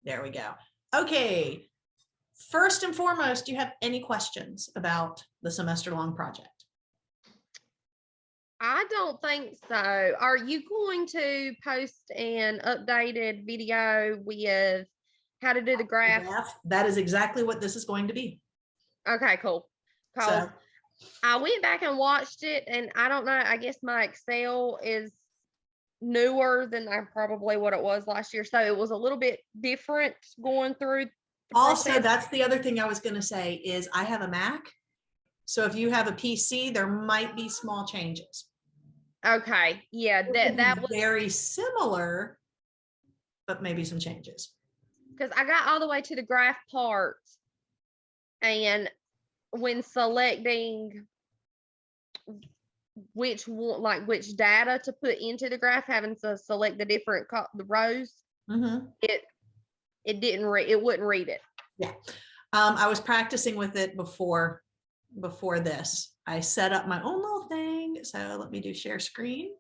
There we go. Okay. First and foremost, do you have any questions about the semester-long project? I don't think so. Are you going to post an updated video with how to do the graph? That is exactly what this is going to be. Okay, cool. Cause So, I went back and watched it, and I don't know. I guess my Excel is newer than probably what it was last year, so it was a little bit different going through the also, process. that's the other thing I was going to say is I have a Mac. So if you have a PC, there might be small changes. Okay, yeah, that was very similar, but maybe some changes. because I got all the way to the graph part, and when selecting which one, like which data to put into the graph, having to select the different the rows, it didn't read, it wouldn't read it. Yeah. I was practicing with it before this. I set up my own little thing. So let me do share screen.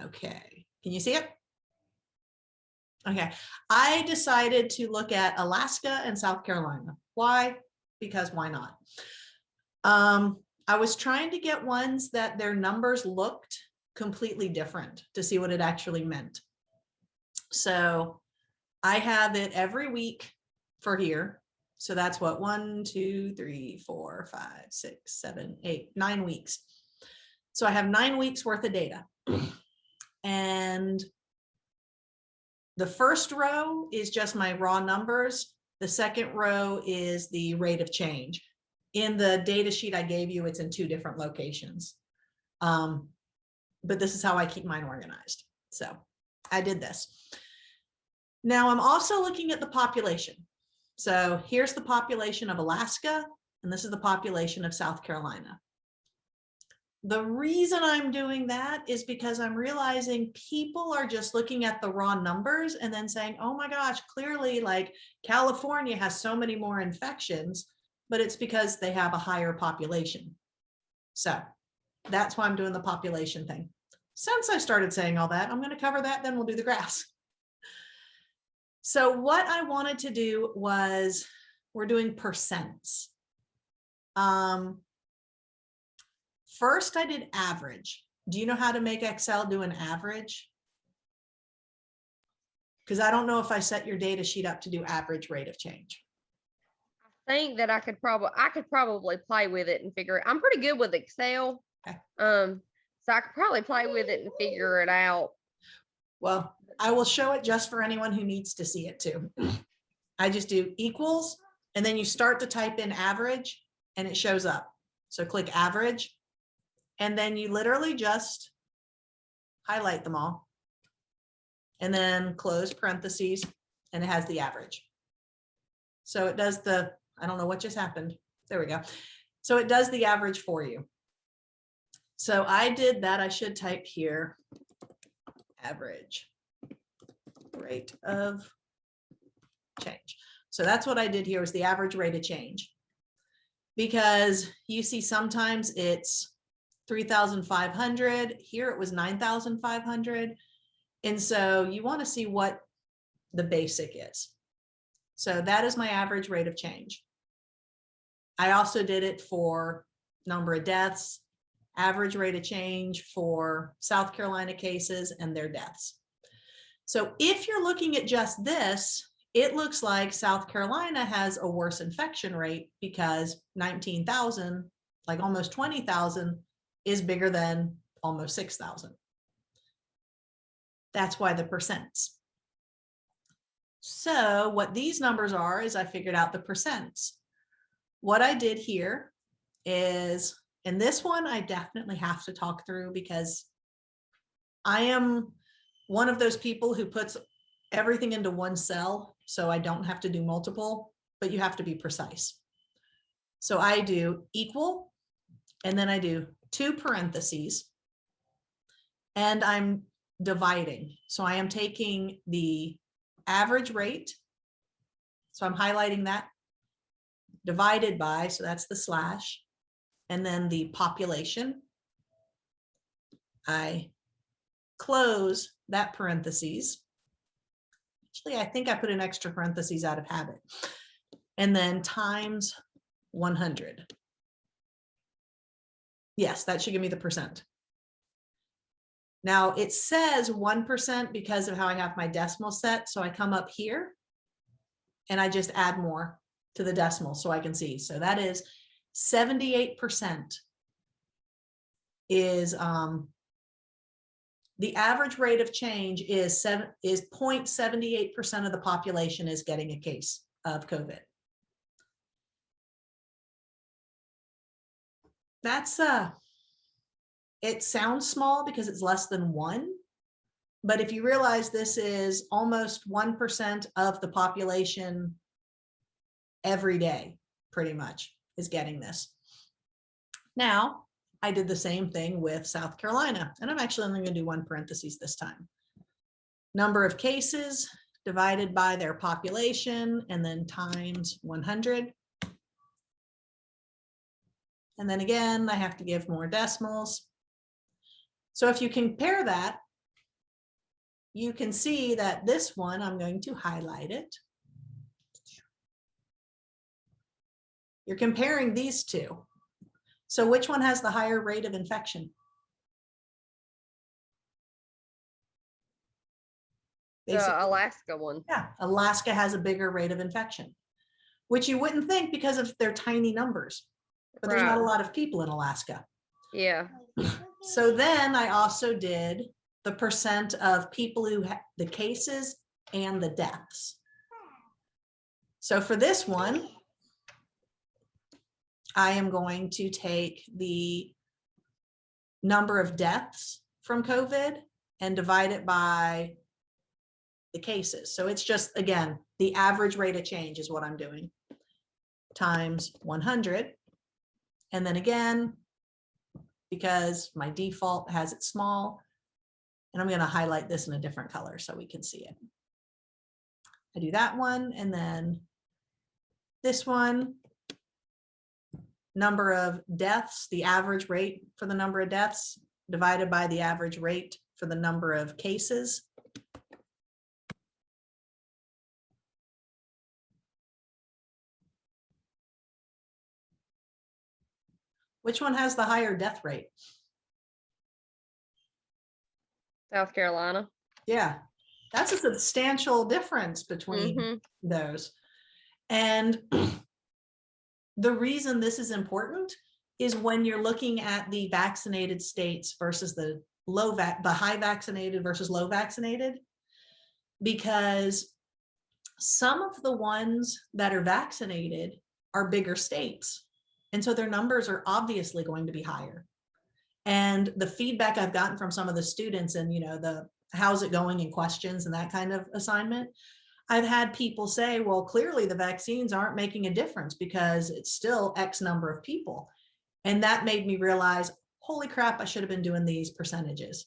Okay. Can you see it? Okay. I decided to look at Alaska and South Carolina. Why? Because why not? I was trying to get ones that their numbers looked completely different to see what it actually meant. So I have it every week for here. So that's what, 1, 2, 3, 4, 5, 6, 7, 8, 9 weeks. So I have 9 weeks worth of data. And the first row is just my raw numbers. The second row is the rate of change. In the data sheet I gave you, it's in 2 different locations. But this is how I keep mine organized. So I did this. Now I'm also looking at the population. So here's the population of Alaska, and this is the population of South Carolina. The reason I'm doing that is because I'm realizing people are just looking at the raw numbers and then saying, oh my gosh, clearly like California has so many more infections, but it's because they have a higher population. So that's why I'm doing the population thing. Since I started saying all that, I'm going to cover that, then we'll do the graphs. So what I wanted to do was, we're doing percents. First, I did average. Do you know how to make Excel do an average? Because I don't know if I set your data sheet up to do average rate of change. I think that I could probably play with it and figure it. I'm pretty good with Excel. Okay. So I could probably play with it and figure it out. Well, I will show it just for anyone who needs to see it too. I just do equals, and then you start to type in average and it shows up. So click average, and then you literally just highlight them all and then close parentheses, and it has the average. So it does the, I don't know what just happened. There we go. So it does the average for you. So I did that. I should type here average rate of change. So that's what I did here, was the average rate of change. Because you see sometimes it's 3,500. Here it was 9,500. And so you want to see what the basic is. So that is my average rate of change. I also did it for number of deaths, average rate of change for South Carolina cases and their deaths. So if you're looking at just this, it looks like South Carolina has a worse infection rate because 19,000, like almost 20,000, is bigger than almost 6,000. That's why the percents. So what these numbers are is I figured out the percents. What I did here is, and this one I definitely have to talk through because I am one of those people who puts everything into one cell, so I don't have to do multiple, but you have to be precise. So I do equal, and then I do 2 parentheses, and I'm dividing. So I am taking the average rate, so I'm highlighting that, divided by, so that's the slash, and then the population. I close that parentheses, Actually, I think I put an extra parentheses out of habit. And then times 100. Yes, that should give me the percent. Now it says 1% because of how I have my decimal set. So I come up here and I just add more to the decimal so I can see. So that is 78% is the average rate of change is 0.78% of the population is getting a case of COVID. That's it sounds small because it's less than 1, but if you realize this is almost 1% of the population every day, pretty much is getting this. Now, I did the same thing with South Carolina, and I'm actually only going to do one parenthesis this time. Number of cases divided by their population and then times 100. And then again, I have to give more decimals. So if you compare that, you can see that this one, I'm going to highlight it. You're comparing these two. So which one has the higher rate of infection? Basically, The Alaska one. yeah, Alaska has a bigger rate of infection, which you wouldn't think because of their tiny numbers, but there's not a lot of people in Alaska. Yeah. So then I also did the percent of people who had the cases and the deaths. So for this one, I am going to take the number of deaths from COVID and divide it by the cases. So it's just, again, the average rate of change is what I'm doing, times 100. And then again, because my default has it small, and I'm going to highlight this in a different color so we can see it. I do that one, and then this one, number of deaths, the average rate for the number of deaths divided by the average rate for the number of cases. Which one has the higher death rate? South Carolina. Yeah, that's a substantial difference between those. And the reason this is important is when you're looking at the vaccinated states versus the high vaccinated versus low vaccinated, because some of the ones that are vaccinated are bigger states. And so their numbers are obviously going to be higher. And the feedback I've gotten from some of the students and, you know, the how's it going in questions and that kind of assignment, I've had people say, well, clearly the vaccines aren't making a difference because it's still X number of people. And that made me realize, holy crap, I should have been doing these percentages,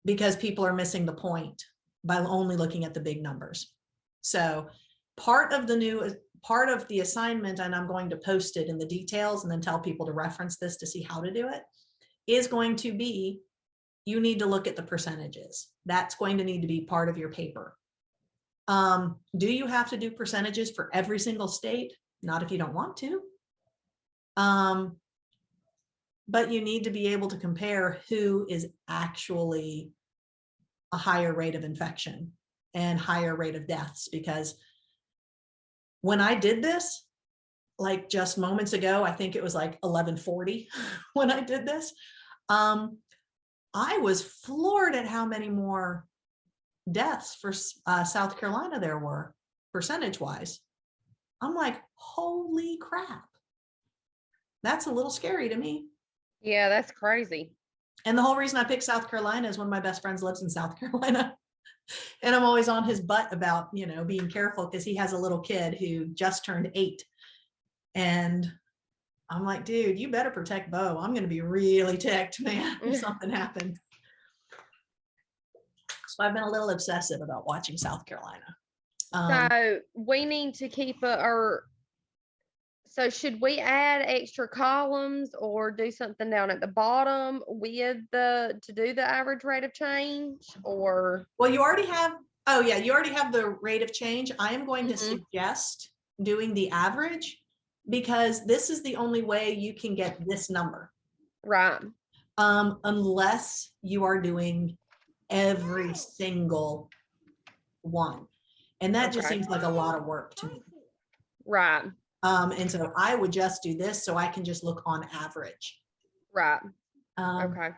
because people are missing the point by only looking at the big numbers. So part of the assignment, and I'm going to post it in the details and then tell people to reference this to see how to do it, is going to be, you need to look at the percentages. That's going to need to be part of your paper. Do you have to do percentages for every single state? Not if you don't want to. But you need to be able to compare who is actually a higher rate of infection and higher rate of deaths, because when I did this, like just moments ago, I think it was like 11:40 when I did this, I was floored at how many more deaths for South Carolina there were, percentage wise. I'm like, holy crap. That's a little scary to me. Yeah, that's crazy. And the whole reason I picked South Carolina is one of my best friends lives in South Carolina. And I'm always on his butt about, you know, being careful because he has a little kid who just turned 8. And I'm like, dude, you better protect Bo. I'm going to be really ticked, man, if something happened. So I've been a little obsessive about watching South Carolina. So we need to keep so should we add extra columns or do something down at the bottom with to do the average rate of change, or? Well, you already have Oh yeah, you already have the rate of change. I am going to Mhm. suggest doing the average because this is the only way you can get this number. Right. Unless you are doing every single one. And that just Okay. seems like a lot of work to me. Right. And so I would just do this so I can just look on average. Right. Um, Okay.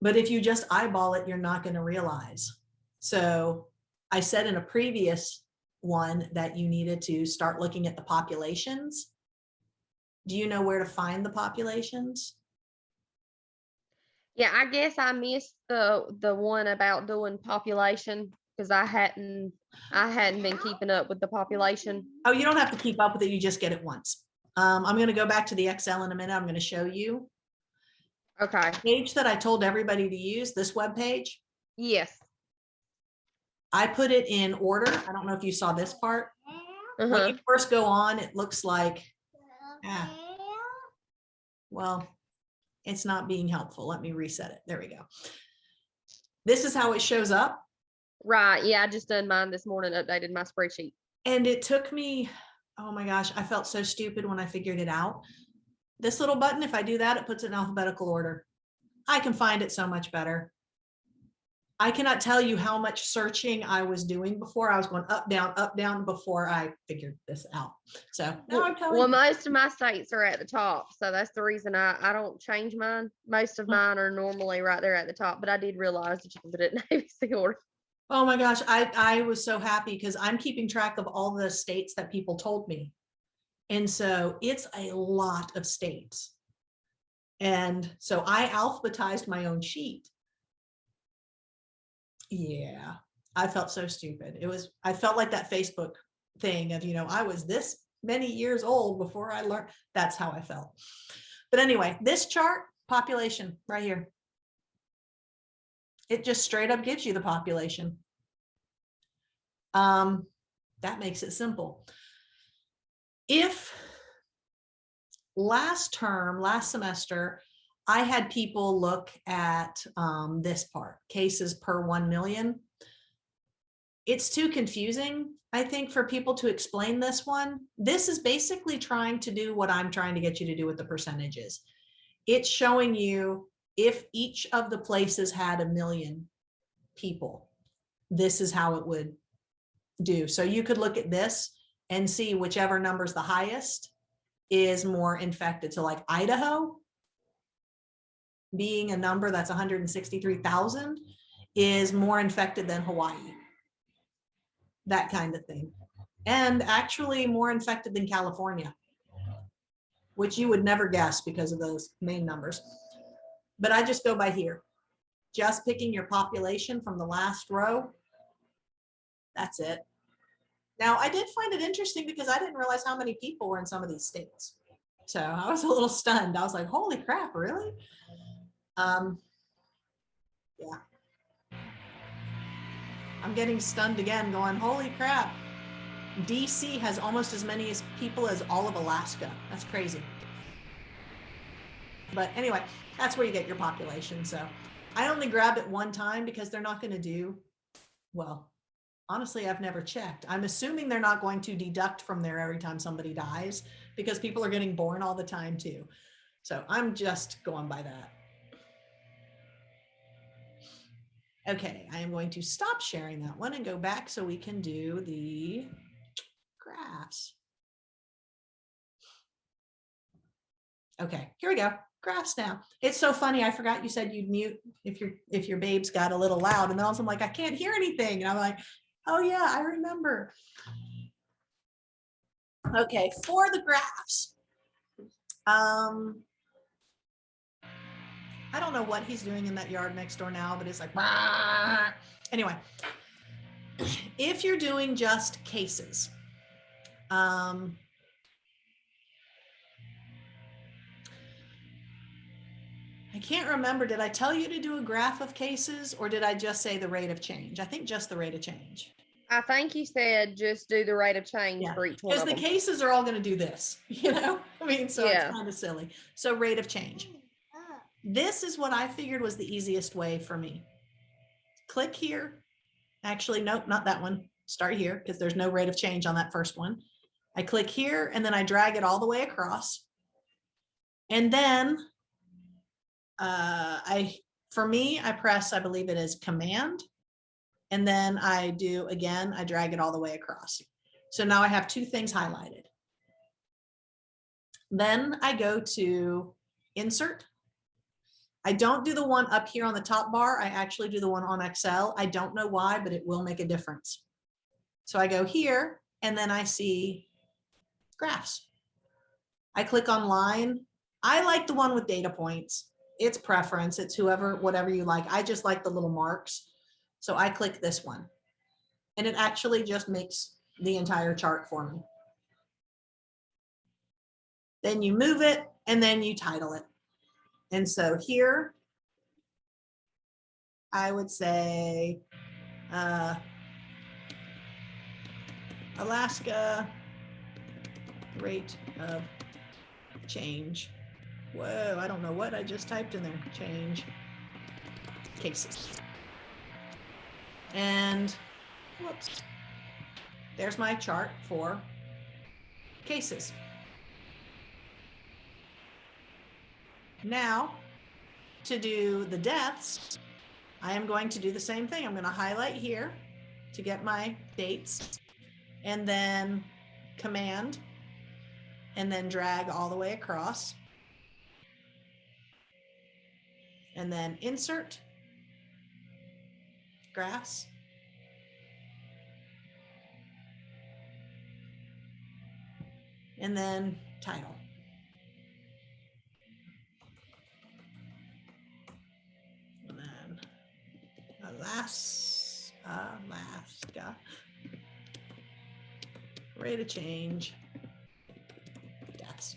but if you just eyeball it, you're not going to realize. So I said in a previous one that you needed to start looking at the populations. Do you know where to find the populations? Yeah, I guess I missed the one about doing population because I hadn't been keeping up with the population. Oh, you don't have to keep up with it. You just get it once. I'm going to go back to the Excel in a minute. I'm going to show you. Okay. The page that I told everybody to use, this web page, Yes. I put it in order. I don't know if you saw this part. When Uh-huh. you first go on, it looks like, well, it's not being helpful. Let me reset it. There we go. This is how it shows up. Right. Yeah, I just done mine this morning, updated my spreadsheet. And it took me, oh my gosh, I felt so stupid when I figured it out. This little button, if I do that, it puts it in alphabetical order. I can find it so much better. I cannot tell you how much searching I was doing before. I was going up, down before I figured this out. So now I'm telling Well, you. most of my states are at the top, so that's the reason I don't change mine. Most of mine are normally right there at the top, but I did realize that you can put it in ABC order. Oh my gosh, I was so happy because I'm keeping track of all the states that people told me. And so it's a lot of states. And so I alphabetized my own sheet. Yeah, I felt so stupid. I felt like that Facebook thing of, I was this many years old before I learned. That's how I felt. But anyway, this chart, population right here. It just straight up gives you the population. That makes it simple. If last semester, I had people look at this part, cases per 1 million. It's too confusing, I think, for people to explain this one. This is basically trying to do what I'm trying to get you to do with the percentages. It's showing you if each of the places had 1 million people, this is how it would do. So you could look at this and see whichever number's the highest is more infected. So like Idaho being a number that's 163,000 is more infected than Hawaii. That kind of thing. And actually more infected than California, which you would never guess because of those main numbers. But I just go by here. Just picking your population from the last row. That's it. Now, I did find it interesting because I didn't realize how many people were in some of these states. So I was a little stunned. I was like, holy crap, really? Yeah. I'm getting stunned again going, holy crap. DC has almost as many people as all of Alaska. That's crazy. But anyway, that's where you get your population. So I only grabbed it one time because they're not going to do, well, honestly, I've never checked. I'm assuming they're not going to deduct from there every time somebody dies because people are getting born all the time too. So I'm just going by that. Okay, I am going to stop sharing that one and go back so we can do the graphs. Okay, here we go. Graphs now. It's so funny. I forgot you said you'd mute if your babes got a little loud, and then also I'm like, I can't hear anything. And I'm like, oh yeah, I remember. Okay, for the graphs. I don't know what he's doing in that yard next door now, but it's like, bah. Anyway, if you're doing just cases, I can't remember, did I tell you to do a graph of cases or did I just say the rate of change? I think just the rate of change. I think you said just do the rate of change Yeah, for each one because of the them. cases are all going to do this, I mean, so Yeah. it's kind of silly. So rate of change. This is what I figured was the easiest way for me. Click here Actually, nope, not that one. Start here because there's no rate of change on that first one. I click here and then I drag it all the way across. And then for me, I press, I believe it is Command. And then I do again, I drag it all the way across. So now I have two things highlighted. Then I go to Insert. I don't do the one up here on the top bar. I actually do the one on Excel. I don't know why, but it will make a difference. So I go here and then I see graphs. I click on line. I like the one with data points. It's preference. It's whatever you like. I just like the little marks. So I click this one and it actually just makes the entire chart for me. Then you move it and then you title it. And so here, I would say Alaska rate of change. Whoa, I don't know what I just typed in there. Change cases. And whoops, there's my chart for cases. Now, to do the deaths, I am going to do the same thing. I'm going to highlight here to get my dates and then Command and then drag all the way across and then Insert, Graphs, and then Title. And then Alaska rate of change deaths.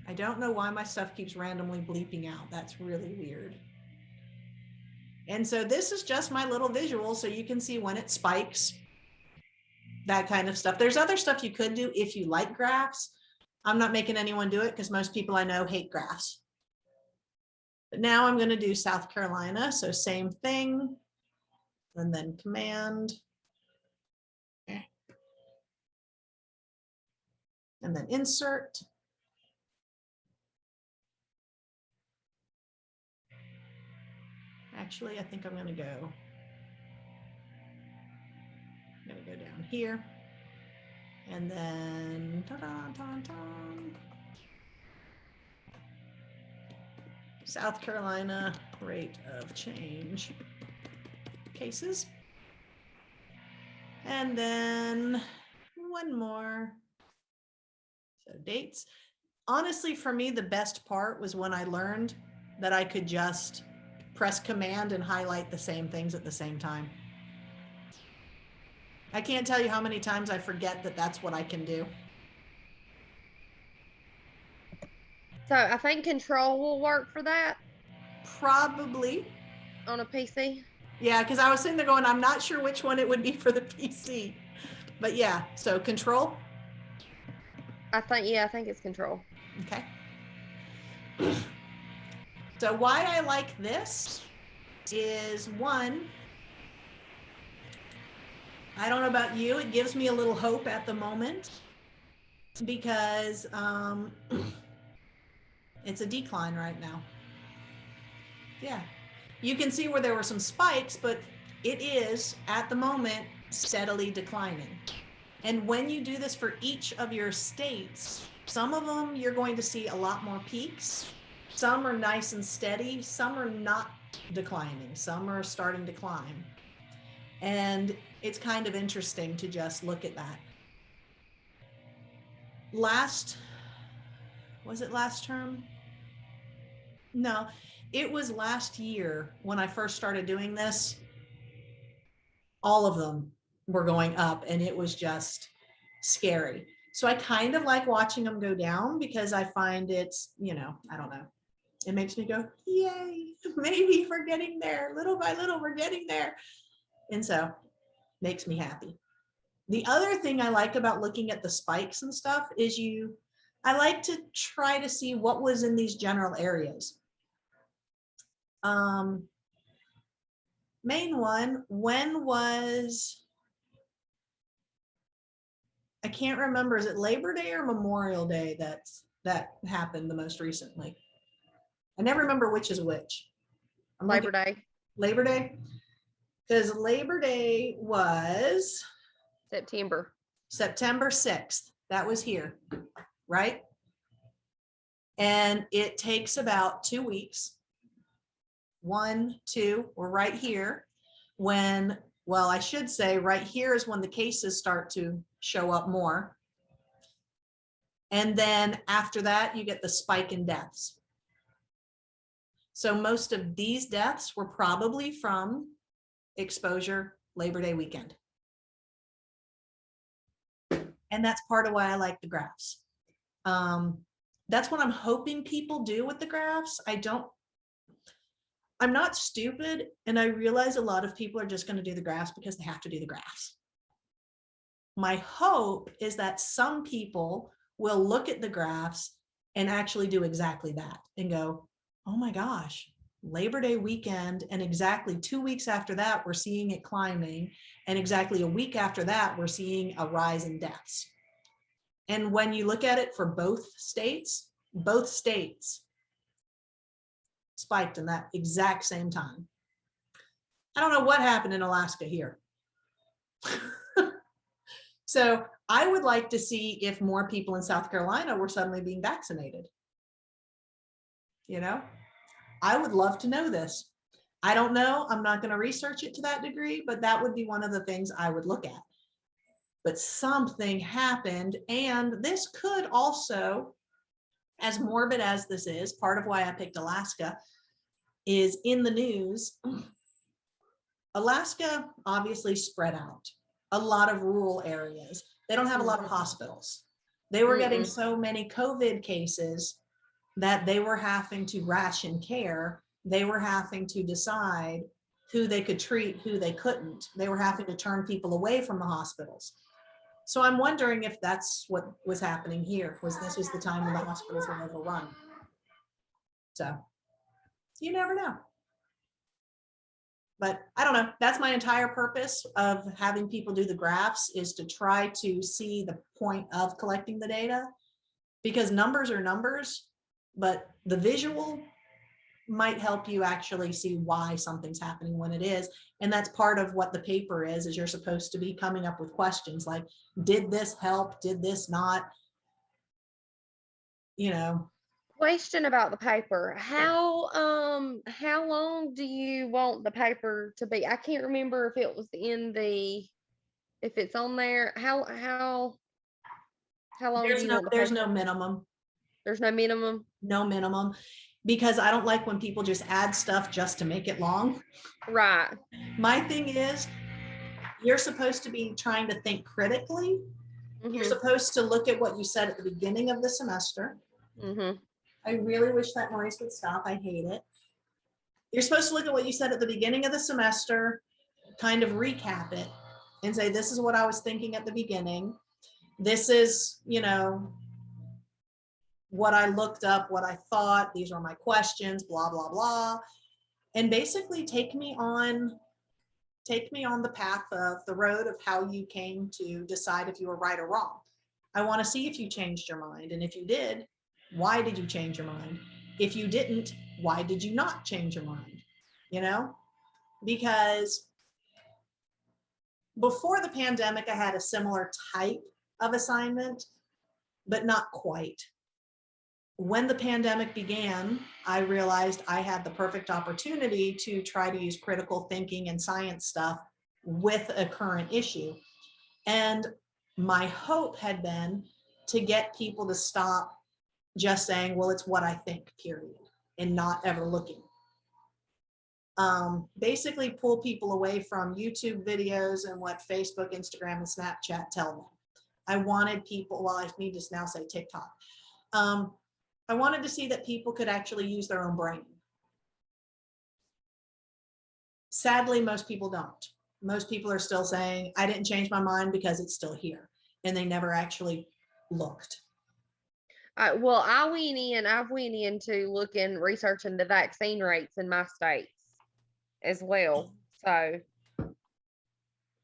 I don't know why my stuff keeps randomly bleeping out. That's really weird. And so this is just my little visual so you can see when it spikes, that kind of stuff. There's other stuff you could do if you like graphs. I'm not making anyone do it because most people I know hate graphs. But now I'm going to do South Carolina. So same thing. And then Command. And then Insert. Actually, I think I'm going to go down here. And then South Carolina rate of change cases. And then one more. So dates. Honestly, for me, the best part was when I learned that I could just press Command and highlight the same things at the same time. I can't tell you how many times I forget that that's what I can do. So I think Control will work for that Probably. on a PC. Yeah, because I was sitting there going, I'm not sure which one it would be for the PC. But yeah, so Control. I think it's Control. Okay. So why I like this is one, I don't know about you, it gives me a little hope at the moment because it's a decline right now. Yeah, you can see where there were some spikes, but it is at the moment steadily declining. And when you do this for each of your states, some of them you're going to see a lot more peaks. Some are nice and steady. Some are not declining. Some are starting to climb. And it's kind of interesting to just look at that. Was it last term? No, it was last year when I first started doing this. All of them were going up and it was just scary. So I kind of like watching them go down because I find it's, I don't know. It makes me go, yay, maybe we're getting there. Little by little, we're getting there. And so makes me happy. The other thing I like about looking at the spikes and stuff is I like to try to see what was in these general areas. Main one, when was, I can't remember, is it Labor Day or Memorial Day that happened the most recently? I never remember which is which. Labor Day, Labor Day? Because Labor Day was September. September 6th. That was here, right? And it takes about 2 weeks. 1, 2, we're right here when, well, I should say right here is when the cases start to show up more. And then after that, you get the spike in deaths. So most of these deaths were probably from exposure Labor Day weekend. And that's part of why I like the graphs. That's what I'm hoping people do with the graphs. I'm not stupid, and I realize a lot of people are just going to do the graphs because they have to do the graphs. My hope is that some people will look at the graphs and actually do exactly that and go, oh my gosh, Labor Day weekend, and exactly 2 weeks after that, we're seeing it climbing, and exactly a week after that, we're seeing a rise in deaths. And when you look at it for both states spiked in that exact same time. I don't know what happened in Alaska here. So I would like to see if more people in South Carolina were suddenly being vaccinated. You know, I would love to know this. I don't know. I'm not going to research it to that degree, but that would be one of the things I would look at. But something happened, and this could also, as morbid as this is, part of why I picked Alaska is in the news. Alaska obviously spread out, a lot of rural areas. They don't have a lot of hospitals. They were getting so many COVID cases that they were having to ration care. They were having to decide who they could treat, who they couldn't. They were having to turn people away from the hospitals. So I'm wondering if that's what was happening here, this was the time when the hospitals were overrun. So you never know. But I don't know, that's my entire purpose of having people do the graphs, is to try to see the point of collecting the data, because numbers are numbers, but the visual might help you actually see why something's happening when it is. And that's part of what the paper is you're supposed to be coming up with questions like, did this help? Did this not? You know. Question about the paper. How long do you want the paper to be? I can't remember if it was if it's on there. How long do you want the There's paper? no minimum. There's no minimum? No minimum, because I don't like when people just add stuff just to make it long. Right. My thing is, you're supposed to be trying to think critically. You're supposed to look at what you said at the beginning of the semester. I really wish that noise would stop. I hate it. You're supposed to look at what you said at the beginning of the semester, kind of recap it and say, this is what I was thinking at the beginning. This is, you know, what I looked up, what I thought, these are my questions, blah, blah, blah. And basically take me on the path of the road of how you came to decide if you were right or wrong. I want to see if you changed your mind. And if you did, why did you change your mind? If you didn't, why did you not change your mind? You know, because before the pandemic, I had a similar type of assignment, but not quite. When the pandemic began, I realized I had the perfect opportunity to try to use critical thinking and science stuff with a current issue. And my hope had been to get people to stop just saying, well, it's what I think, period, and not ever looking. Basically pull people away from YouTube videos and what Facebook, Instagram, and Snapchat tell them. I wanted people, well, I need to now say TikTok. I wanted to see that people could actually use their own brain. Sadly, most people don't. Most people are still saying, I didn't change my mind because it's still here. And they never actually looked. I went into looking, researching the vaccine rates in my states as well. So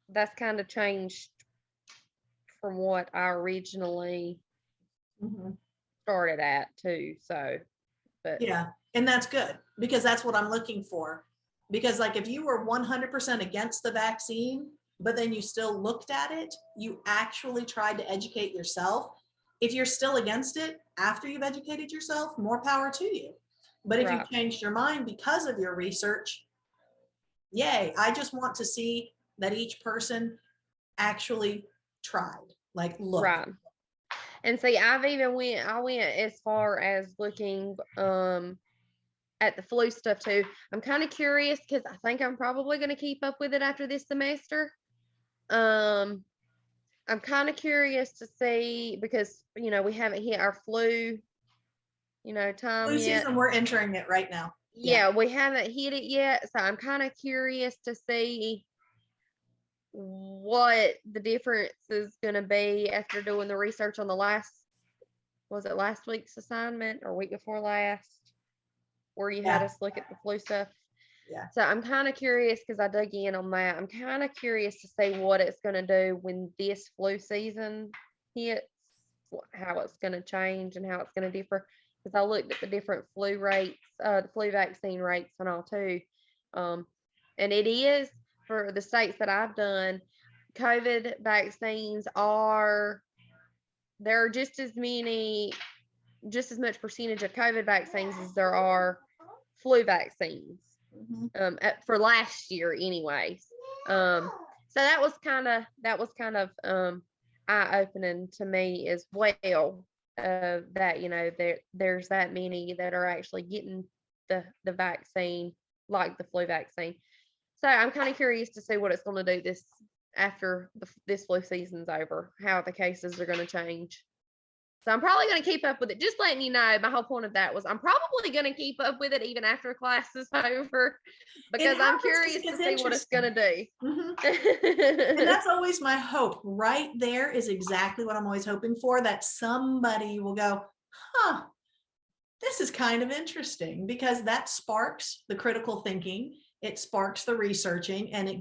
that's kind of changed from what I originally Mhm. started at too. So, but Yeah, and that's good because that's what I'm looking for. Because like if you were 100% against the vaccine, but then you still looked at it, you actually tried to educate yourself. If you're still against it after you've educated yourself, more power to you. But if right, you've changed your mind because of your research, yay. I just want to see that each person actually tried. Like, look. right. And see, I went as far as looking at the flu stuff too. I'm kind of curious because I think I'm probably going to keep up with it after this semester. Um, I'm kind of curious to see because we haven't hit our flu, time Flu yet. season, we're entering it right now. Yeah, we haven't hit it yet, so I'm kind of curious to see what the difference is going to be after doing the research on the was it last week's assignment or week before last, where you had Yeah. us look at the flu stuff. Yeah. So I'm kind of curious because I dug in on that. I'm kind of curious to see what it's going to do when this flu season hits, how it's going to change and how it's going to differ. Because I looked at the different flu rates, the flu vaccine rates and all too. And it is for the states that I've done, COVID vaccines there are just as much percentage of COVID vaccines as there are flu vaccines. For last year anyways. So that was kind of eye opening to me as well. That there's that many that are actually getting the vaccine, like the flu vaccine. So I'm kind of curious to see what it's going to do after this flu season's over, how the cases are going to change. So I'm probably going to keep up with it. Just letting you know, my whole point of that was I'm probably going to keep up with it even after class is over because I'm curious to see what it's going to do. And that's always my hope. Right there is exactly what I'm always hoping for, that somebody will go, huh, this is kind of interesting, because that sparks the critical thinking. It sparks the researching, and it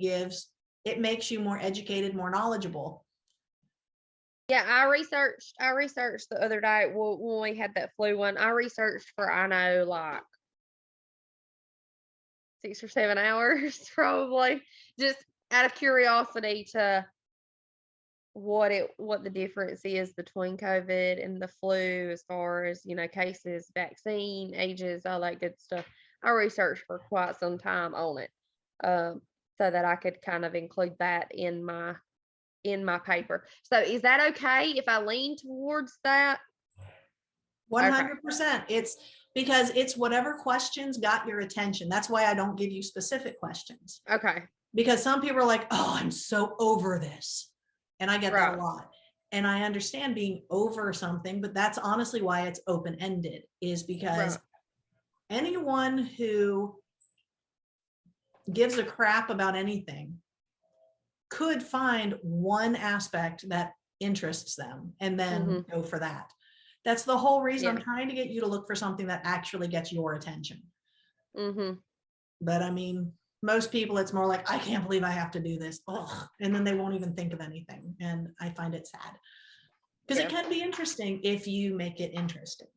makes you more educated, more knowledgeable. Yeah, I researched the other day when we had that flu one. I researched for, I know, like 6 or 7 hours probably, just out of curiosity to what the difference is between COVID and the flu as far as, cases, vaccine, ages, all that good stuff. I researched for quite some time on it. So that I could kind of include that in my paper. So is that okay if I lean towards that? 100%. It's because it's whatever questions got your attention. That's why I don't give you specific questions. Okay. Because some people are like, oh, I'm so over this. And I get that a Right. lot. And I understand being over something, but that's honestly why it's open-ended, is because Right. anyone who gives a crap about anything could find one aspect that interests them and then go for that. That's the whole reason I'm trying to get you to look for something that actually gets your attention. But I mean, most people, it's more like, I can't believe I have to do this. Ugh. And then they won't even think of anything. And I find it sad, because it can be interesting if you make it interesting.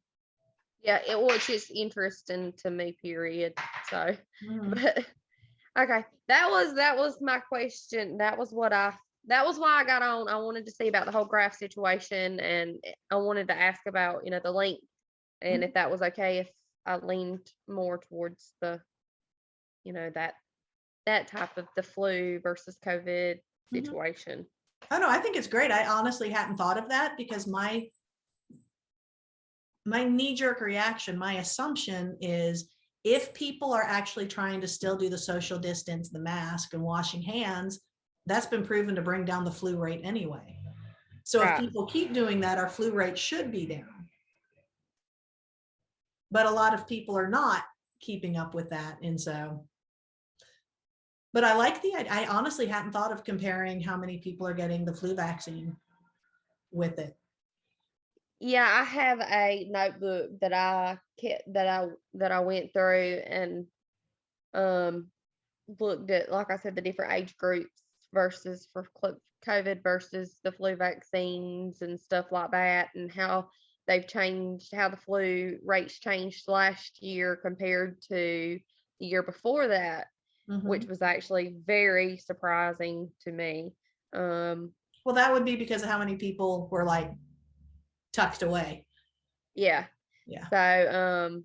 Yeah, it's just interesting to me, period. So, but okay, that was my question. That was why I got on. I wanted to see about the whole graph situation, and I wanted to ask about, the length, and if that was okay if I leaned more towards the, that type of the flu versus COVID situation. Oh no, I think it's great. I honestly hadn't thought of that, because my knee-jerk reaction, my assumption is, if people are actually trying to still do the social distance, the mask and washing hands, that's been proven to bring down the flu rate anyway. So if people keep doing that, our flu rate should be down. But a lot of people are not keeping up with that. And so, but I like I honestly hadn't thought of comparing how many people are getting the flu vaccine with it. Yeah, I have a notebook that I kept that I went through and um looked at, like I said, the different age groups versus for COVID versus the flu vaccines and stuff like that, and how they've changed, how the flu rates changed last year compared to the year before that, which Mhm. was actually very surprising to me. Um, Well, that would be because of how many people were like tucked away. yeah. Yeah. So,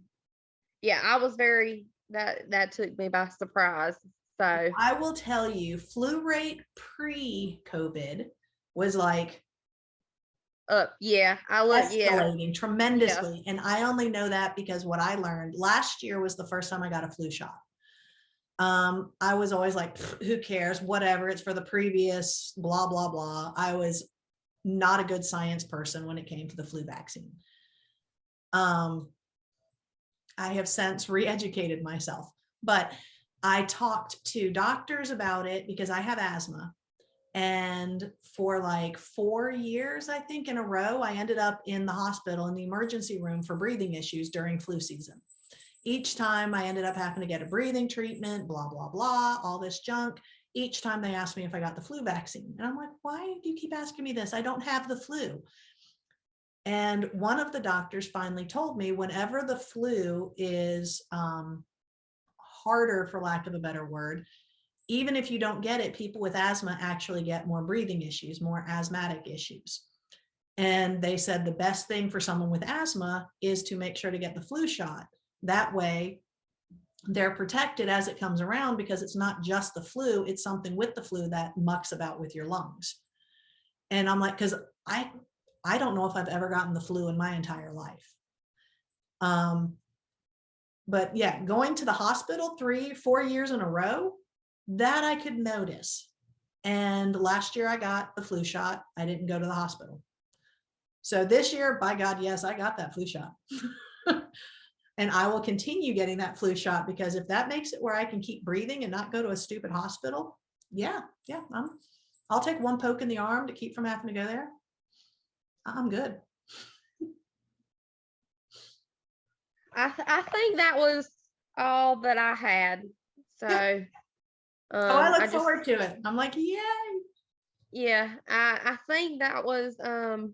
yeah, I was very that took me by surprise. So, I will tell you, flu rate pre-COVID was like yeah, I look, yeah, escalating yeah, tremendously. And I only know that because what I learned last year was the first time I got a flu shot. I was always like, who cares? Whatever, it's for the previous blah, blah, blah. I was not a good science person when it came to the flu vaccine. Um, I have since re-educated myself, but I talked to doctors about it because I have asthma. And for like 4 years, I think in a row, I ended up in the hospital in the emergency room for breathing issues during flu season. Each time I ended up having to get a breathing treatment, blah, blah, blah, all this junk. Each time they asked me if I got the flu vaccine. And I'm like, why do you keep asking me this? I don't have the flu. And one of the doctors finally told me whenever the flu is harder, for lack of a better word, even if you don't get it, people with asthma actually get more breathing issues, more asthmatic issues. And they said the best thing for someone with asthma is to make sure to get the flu shot. That way, they're protected as it comes around because it's not just the flu, it's something with the flu that mucks about with your lungs. And I'm like, because I don't know if I've ever gotten the flu in my entire life. But yeah, going to the hospital 3, 4 years in a row, that I could notice. And last year I got the flu shot. I didn't go to the hospital. So this year, by God, yes, I got that flu shot. And I will continue getting that flu shot because if that makes it where I can keep breathing and not go to a stupid hospital, yeah, I'll take one poke in the arm to keep from having to go there. I'm good. I think that was all that I had. Yeah. So, Oh, I I look just, forward to it. I'm like, yay. yeah, I think that was, I don't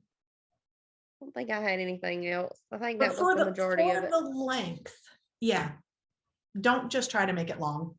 think I had anything else. I think But that was for the the majority for of it. the length, yeah, don't just try to make it long.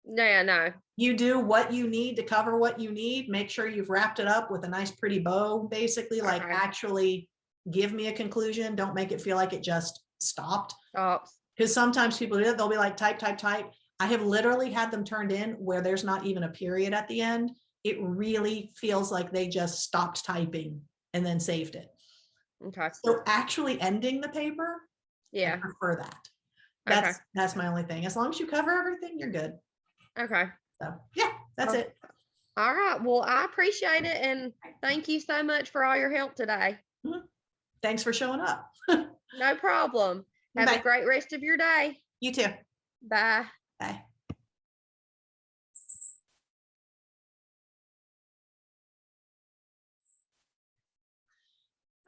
Yeah, no. You do what you need to cover what you need. Make sure you've wrapped it up with a nice pretty bow, basically, like Okay. actually give me a conclusion. Don't make it feel like it just stopped. Stops. Because sometimes people do it, they'll be like type, type, type. I have literally had them turned in where there's not even a period at the end. It really feels like they just stopped typing and then saved it. Okay. So actually ending the paper, I Yeah. prefer that. Okay. That's my only thing. As long as you cover everything, you're good. Okay. So yeah, that's Oh, it. all right. Well, I appreciate it and thank you so much for all your help today. Mhm. Thanks for showing up. No problem. Have a Bye. great rest of your day. You too. Bye. Bye.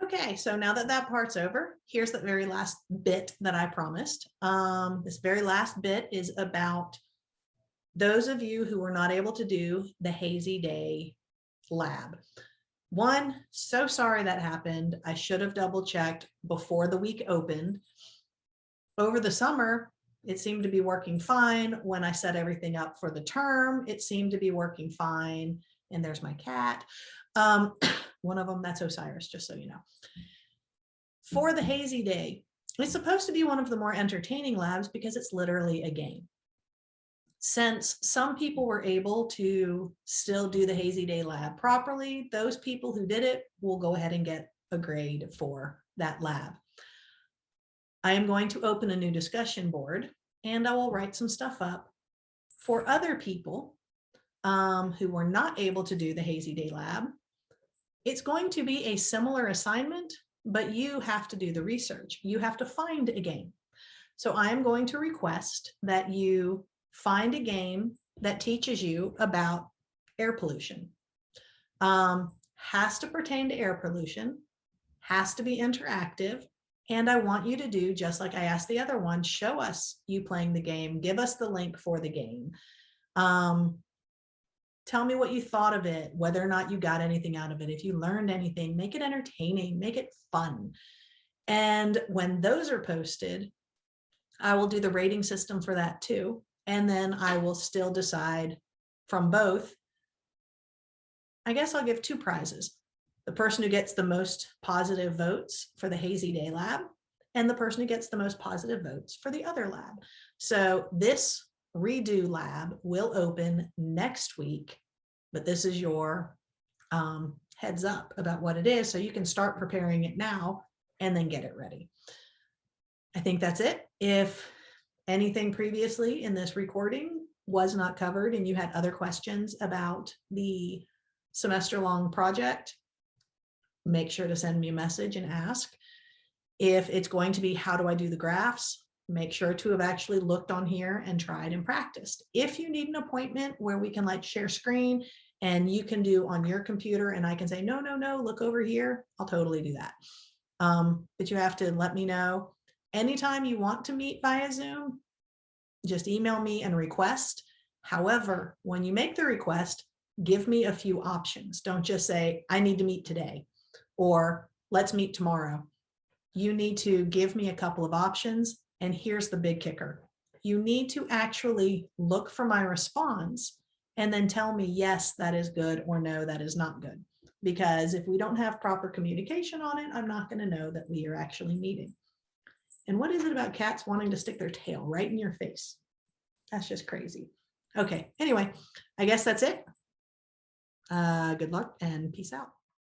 Okay, so now that that part's over, here's the very last bit that I promised. This very last bit is about those of you who were not able to do the Hazy Day lab. One, so sorry that happened. I should have double checked before the week opened. Over the summer, it seemed to be working fine. When I set everything up for the term, it seemed to be working fine. And there's my cat. One of them, that's Osiris, just so you know. For the Hazy Day, it's supposed to be one of the more entertaining labs because it's literally a game. Since some people were able to still do the Hazy Day lab properly, those people who did it will go ahead and get a grade for that lab. I am going to open a new discussion board and I will write some stuff up for other people who were not able to do the Hazy Day lab. It's going to be a similar assignment, but you have to do the research. You have to find a game. So I am going to request that you find a game that teaches you about air pollution. Has to pertain to air pollution, has to be interactive. And I want you to do just like I asked the other one, show us you playing the game, give us the link for the game. Tell me what you thought of it, whether or not you got anything out of it. If you learned anything, make it entertaining, make it fun. And when those are posted, I will do the rating system for that too. And then I will still decide from both. I guess I'll give 2 prizes. The person who gets the most positive votes for the Hazy Day Lab, and the person who gets the most positive votes for the other lab. So this redo lab will open next week, but this is your heads up about what it is, so you can start preparing it now and then get it ready. I think that's it. If anything previously in this recording was not covered and you had other questions about the semester-long project, make sure to send me a message and ask. If it's going to be, how do I do the graphs? Make sure to have actually looked on here and tried and practiced. If you need an appointment where we can like share screen and you can do on your computer and I can say, no, look over here, I'll totally do that. But you have to let me know. Anytime you want to meet via Zoom, just email me and request. However, when you make the request, give me a few options. Don't just say, I need to meet today, or let's meet tomorrow. You need to give me a couple of options. And here's the big kicker. You need to actually look for my response and then tell me, yes, that is good, or no, that is not good. Because if we don't have proper communication on it, I'm not going to know that we are actually meeting. And what is it about cats wanting to stick their tail right in your face? That's just crazy. Okay, anyway, I guess that's it. Good luck and peace out.